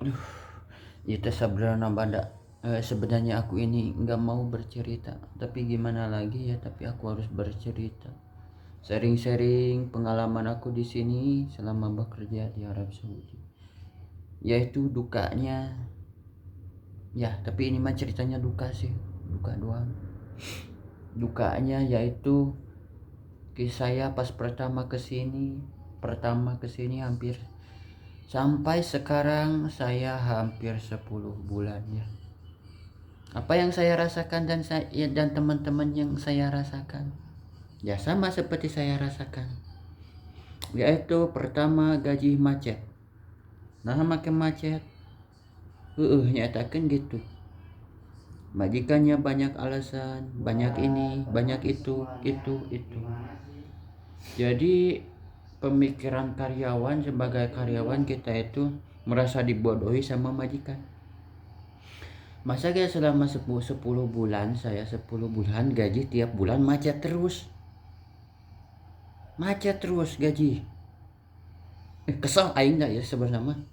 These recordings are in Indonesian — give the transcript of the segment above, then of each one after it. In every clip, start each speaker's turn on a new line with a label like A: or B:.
A: Aduh, itu sebenarnya aku ini nggak mau bercerita, tapi gimana lagi ya, tapi aku harus bercerita. Sharing-sharing pengalaman aku di sini selama bekerja di Arab Saudi. Yaitu dukanya. Ya, tapi ini mah ceritanya duka sih, duka doang. Dukanya yaitu saya pas pertama kesini hampir sampai sekarang saya hampir 10 bulan ya. Apa yang saya rasakan dan teman-teman yang saya rasakan ya sama seperti saya rasakan, yaitu pertama gaji macet. Nah, makin macet nyatakan gitu, majikannya banyak alasan, banyak ini banyak itu. Jadi pemikiran karyawan, sebagai karyawan kita itu merasa dibodohi sama majikan. Masa kayak selama 10 bulan, saya 10 bulan gaji tiap bulan macet terus gaji. Kesel aing dah ya sebenarnya,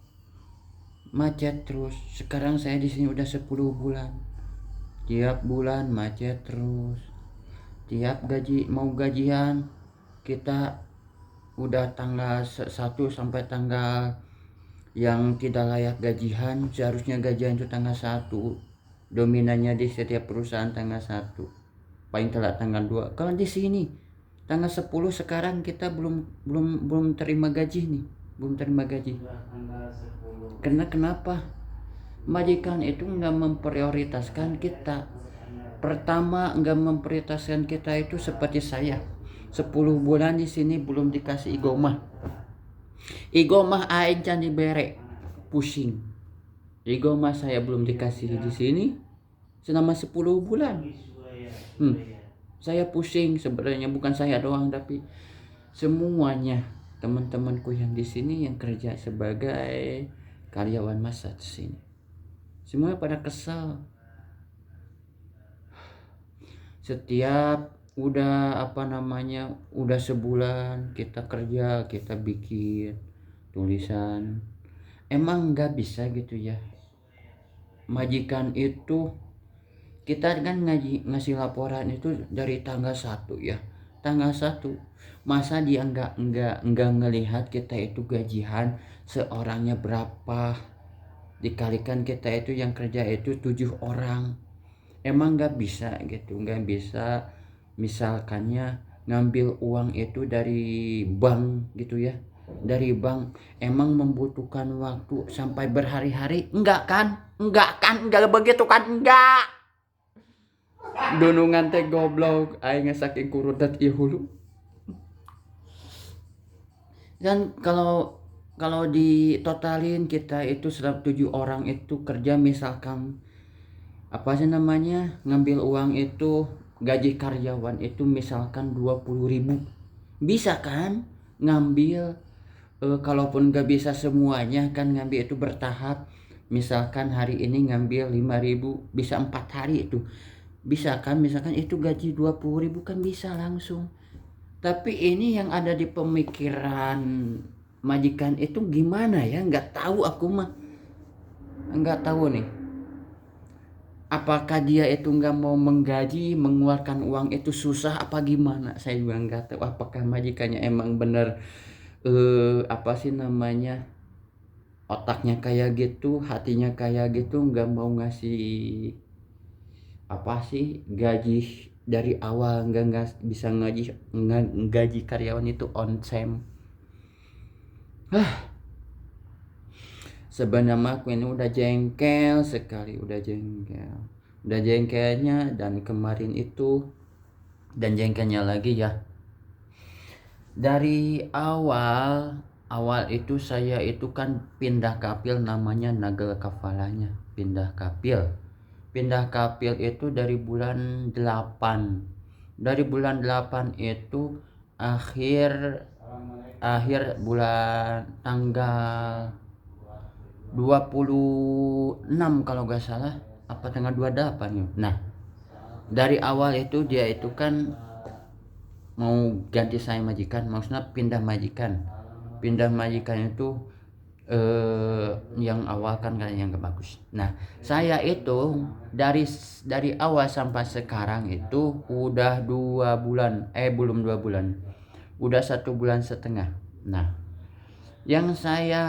A: macet terus. Sekarang saya di sini udah 10 bulan, tiap bulan macet terus. Tiap gajian kita udah tanggal 1 sampai tanggal yang tidak layak gajian. Seharusnya gajian itu tanggal 1, dominannya di setiap perusahaan tanggal 1, paling telat tanggal 2. Kalau di sini tanggal 10 sekarang kita belum terima gaji nih, belum terima gaji. Karena kenapa? Majikan itu nggak memprioritaskan kita. Pertama, nggak memprioritaskan kita itu seperti saya 10 bulan di sini belum dikasih igomah aing can dibere, pusing. Igomah saya belum dikasih di sini selama 10 bulan. Saya pusing sebenarnya, bukan saya doang tapi semuanya teman-temanku yang di sini yang kerja sebagai karyawan massage sini. Semuanya pada kesal. Setiap udah sebulan kita kerja, kita bikin tulisan, emang nggak bisa gitu ya. Majikan itu kita kan ngasih laporan itu dari tanggal 1 ya. Tanggal 1 masa dia nggak ngelihat kita itu gajian seorangnya berapa, dikalikan kita itu yang kerja itu 7 orang. Emang nggak bisa gitu, nggak bisa misalkannya ngambil uang itu dari bank gitu ya, dari bank. Emang membutuhkan waktu sampai berhari-hari? Enggak enggak begitu kan, enggak. Dunungan teh goblok aing saking kurudat ieu hulu. Dan kalau ditotalin kita itu 7 orang itu kerja, misalkan apa sih namanya, ngambil uang itu gaji karyawan itu misalkan 20.000, bisa kan ngambil. Kalaupun gak bisa semuanya kan ngambil itu bertahap, misalkan hari ini ngambil 5.000 bisa 4 hari itu bisa kan, misalkan itu gaji 20.000 kan bisa langsung. Tapi ini yang ada di pemikiran majikan itu gimana ya, nggak tahu, aku mah nggak tahu nih. Apakah dia itu nggak mau menggaji, mengeluarkan uang itu susah apa gimana? Saya juga nggak tahu. Apakah majikannya emang bener apa sih namanya, otaknya kayak gitu, hatinya kayak gitu, nggak mau ngasih apa sih gaji dari awal, nggak bisa gaji karyawan itu on time. Sebenarnya aku ini udah jengkel sekali, udah jengkelnya. Dan kemarin itu, dan jengkelnya lagi ya, dari awal itu saya itu kan pindah kapil, namanya Nagel Kafalanya, pindah kapil itu dari bulan 8. Dari bulan 8 itu akhir bulan tanggal 26 kalau gak salah, apa tanggal 28 ya. Nah, dari awal itu dia itu kan mau ganti saya majikan, maksudnya pindah majikan itu yang awal kan yang gak bagus. Nah, saya itu dari awal sampai sekarang itu udah 2 bulan, belum 2 bulan, udah 1 bulan setengah. Nah, yang saya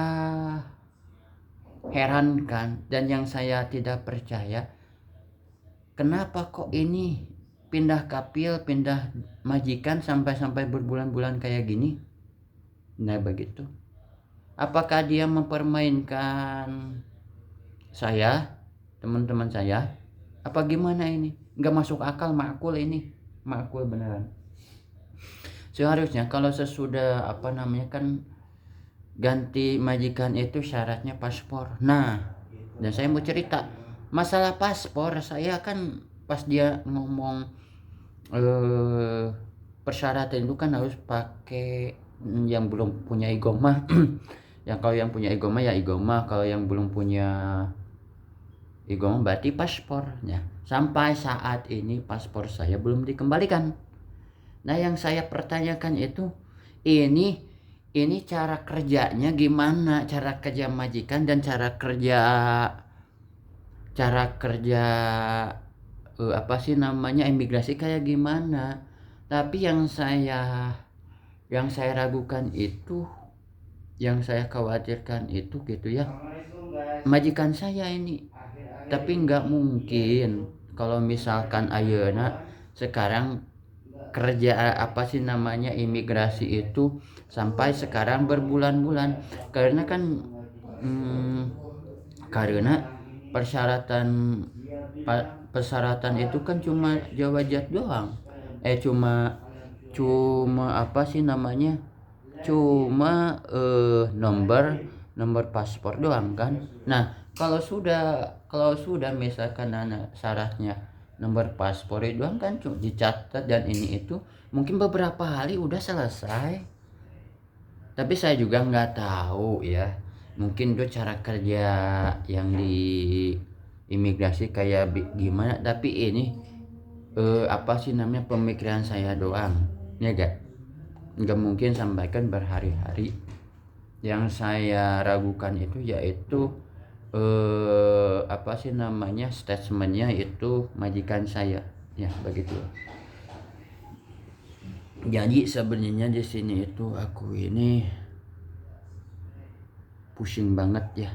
A: herankan dan yang saya tidak percaya, kenapa kok ini pindah kapil, pindah majikan sampai berbulan-bulan kayak gini. Nah begitu. Apakah dia mempermainkan saya, teman-teman saya? Apa gimana ini? Nggak masuk akal, makul ini. Makul beneran. Seharusnya kalau sesudah kan ganti majikan itu syaratnya paspor. Nah, dan saya mau cerita masalah paspor, saya kan pas dia ngomong persyaratan itu kan harus pakai yang belum punya igoma. Ya kalau yang punya igoma ya igoma, kalau yang belum punya igoma berarti paspornya. Sampai saat ini paspor saya belum dikembalikan. Nah, yang saya pertanyakan itu ini cara kerjanya gimana? Cara kerja majikan dan cara kerja imigrasi kayak gimana? Tapi yang saya ragukan itu, yang saya khawatirkan itu gitu ya, majikan saya ini. Tapi nggak mungkin kalau misalkan ayeuna sekarang kerja imigrasi itu sampai sekarang berbulan-bulan, karena kan karena persyaratan itu kan cuma Jawajat doang. Cuma cuma nomor paspor doang kan. Nah, kalau sudah misalkan syaratnya nomor paspor itu doang kan cuma dicatat dan ini itu mungkin beberapa hari udah selesai. Tapi saya juga nggak tahu ya, mungkin itu cara kerja yang di imigrasi kayak gimana. Tapi ini pemikiran saya doang ya nggak mungkin sampaikan berhari-hari. Yang saya ragukan itu yaitu statementnya itu majikan saya ya begitu. Jadi sebenarnya di sini itu aku ini pusing banget ya.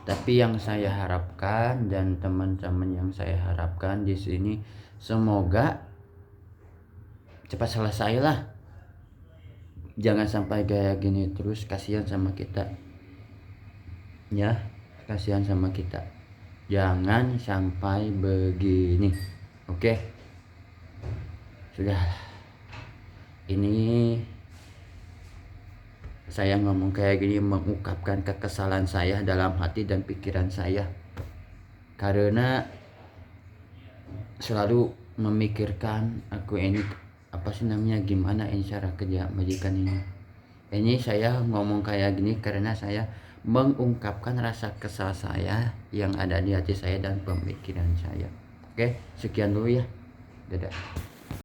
A: Tapi yang saya harapkan dan teman-teman yang saya harapkan di sini semoga cepat selesai lah. Jangan sampai kayak gini terus, kasihan sama kita. Ya, kasihan sama kita. Jangan sampai begini. Oke. Sudah. Ini saya ngomong kayak gini mengungkapkan kekesalan saya dalam hati dan pikiran saya, karena selalu memikirkan aku ini gimana ini cara kerja majikan ini. Ini saya ngomong kayak gini karena saya mengungkapkan rasa kesal saya yang ada di hati saya dan pemikiran saya. Oke, sekian dulu ya. Dadah.